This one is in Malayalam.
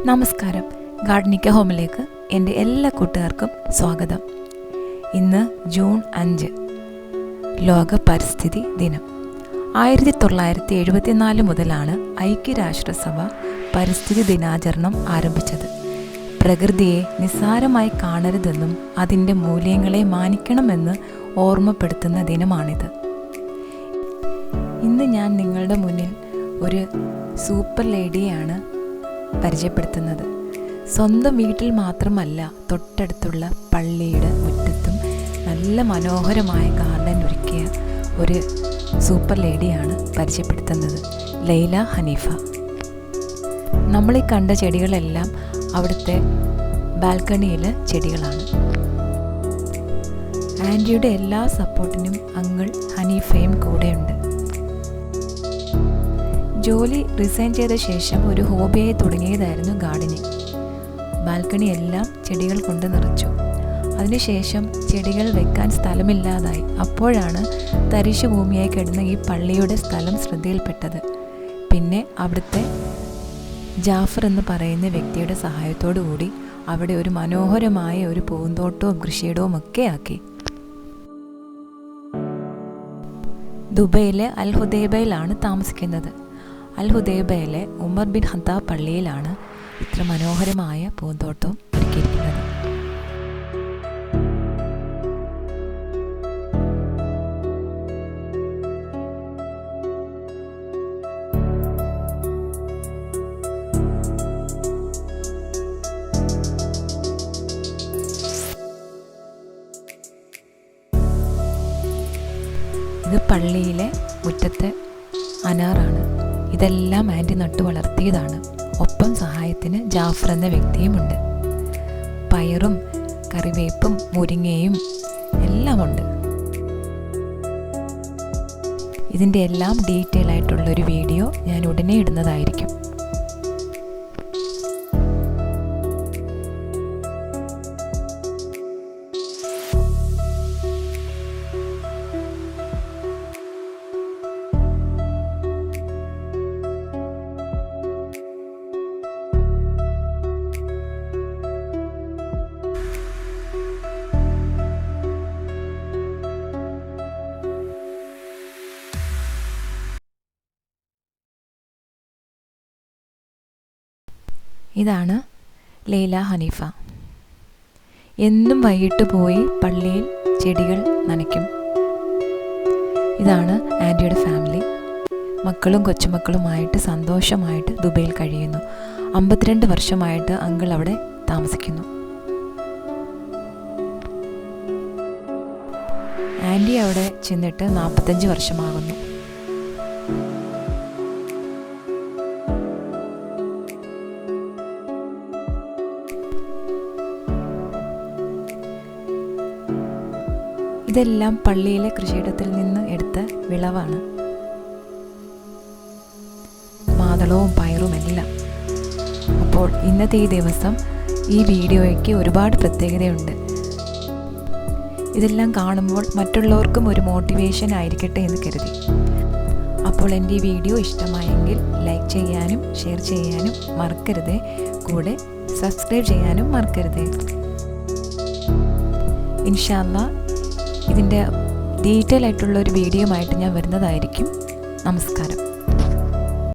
നമസ്കാരം. ഗാർഡനിക്കഹോമിലേക്ക് എൻ്റെ എല്ലാ കൂട്ടുകാർക്കും സ്വാഗതം. ഇന്ന് ജൂൺ 5, ലോക പരിസ്ഥിതി ദിനം. 1974 മുതലാണ് ഐക്യരാഷ്ട്രസഭ പരിസ്ഥിതി ദിനാചരണം ആരംഭിച്ചത്. പ്രകൃതിയെ നിസ്സാരമായി കാണരുതെന്നും അതിൻ്റെ മൂല്യങ്ങളെ മാനിക്കണമെന്ന് ഓർമ്മപ്പെടുത്തുന്ന ദിനമാണിത്. ഇന്ന് ഞാൻ നിങ്ങളുടെ മുന്നിൽ ഒരു സൂപ്പർ ലേഡിയെയാണ് പരിചയപ്പെടുത്തുന്നത്. സ്വന്തം വീട്ടിൽ മാത്രമല്ല, തൊട്ടടുത്തുള്ള പള്ളിയുടെ മുറ്റത്തും നല്ല മനോഹരമായ ഗാർഡൻ ഒരുക്കിയ ഒരു സൂപ്പർ ലേഡിയാണ് പരിചയപ്പെടുത്തുന്നത്. ലൈല ഹനീഫ. നമ്മളീ കണ്ട ചെടികളെല്ലാം അവിടുത്തെ ബാൽക്കണിയിലെ ചെടികളാണ്. ആൻറ്റിയുടെ എല്ലാ സപ്പോർട്ടിനും അങ്കിൾ ഹനീഫയും കൂടെയുണ്ട്. ജോലി റിസൈൻ ചെയ്ത ശേഷം ഒരു ഹോബിയായി തുടങ്ങിയതായിരുന്നു ഗാർഡനിങ്. ബാൽക്കണി എല്ലാം ചെടികൾ കൊണ്ട് നിറച്ചു. അതിനുശേഷം ചെടികൾ വെക്കാൻ സ്ഥലമില്ലാതായി. അപ്പോഴാണ് തരിശു ഭൂമിയായി കിടന്ന ഈ പള്ളിയുടെ സ്ഥലം ശ്രദ്ധയിൽപ്പെട്ടത്. പിന്നെ അവിടുത്തെ ജാഫർ എന്ന് പറയുന്ന വ്യക്തിയുടെ സഹായത്തോടു കൂടി അവിടെ ഒരു മനോഹരമായ ഒരു പൂന്തോട്ടവും കൃഷിയിടവും ഒക്കെ ആക്കി. ദുബൈയിലെ അൽ ഹുദൈബയിലാണ് താമസിക്കുന്നത്. അൽ ഹുദൈബയിലെ ഉമർ ബിൻ ഖത്താബ് പള്ളിയിലാണ് ഇത്ര മനോഹരമായ പൂന്തോട്ടം ഒരുക്കിയിരിക്കുന്നത്. ഇത് പള്ളിയിലെ മുറ്റത്തെ അനാറാണ്. ഇതെല്ലാം ആൻറ്റി നട്ടു വളർത്തിയതാണ്. ഒപ്പം സഹായത്തിന് ജാഫർ എന്ന വ്യക്തിയുമുണ്ട്. പയറും കറിവേപ്പും മുരിങ്ങയും എല്ലാം ഉണ്ട്. ഇതിൻ്റെ എല്ലാം ഡീറ്റെയിൽ ആയിട്ടുള്ളൊരു വീഡിയോ ഞാൻ ഉടനെ ഇടുന്നതായിരിക്കും. ഇതാണ് ലൈല ഹനീഫ. എന്നും വൈകിട്ട് പോയി പള്ളിയിൽ ചെടികൾ നനയ്ക്കും. ഇതാണ് ആൻറ്റിയുടെ ഫാമിലി. മക്കളും കൊച്ചുമക്കളുമായിട്ട് സന്തോഷമായിട്ട് ദുബൈയിൽ കഴിയുന്നു. 52 വർഷമായിട്ട് അങ്കിൾ അവിടെ താമസിക്കുന്നു. ആൻറ്റി അവിടെ ചെന്നിട്ട് 45 വർഷമാകുന്നു. ഇതെല്ലാം പള്ളിയിലെ കൃഷിയിടത്തിൽ നിന്ന് എടുത്ത വിളവാണ്. മാതളവും പയറും എല്ലാം. അപ്പോൾ ഇന്നത്തെ ഈ ദിവസം ഈ വീഡിയോയ്ക്ക് ഒരുപാട് പ്രത്യേകതയുണ്ട്. ഇതെല്ലാം കാണുമ്പോൾ മറ്റുള്ളവർക്കും ഒരു മോട്ടിവേഷൻ ആയിരിക്കട്ടെ എന്ന് കരുതി. അപ്പോൾ എൻ്റെ ഈ വീഡിയോ ഇഷ്ടമായെങ്കിൽ ലൈക്ക് ചെയ്യാനും ഷെയർ ചെയ്യാനും മറക്കരുതേ. കൂടെ സബ്സ്ക്രൈബ് ചെയ്യാനും മറക്കരുതേ. ഇൻഷാ അല്ലാഹ് ഇതിൻ്റെ ഡീറ്റെയിൽ ആയിട്ടുള്ള ഒരു വീഡിയോ ആയിട്ട് ഞാൻ വരുന്നതായിരിക്കും. നമസ്കാരം.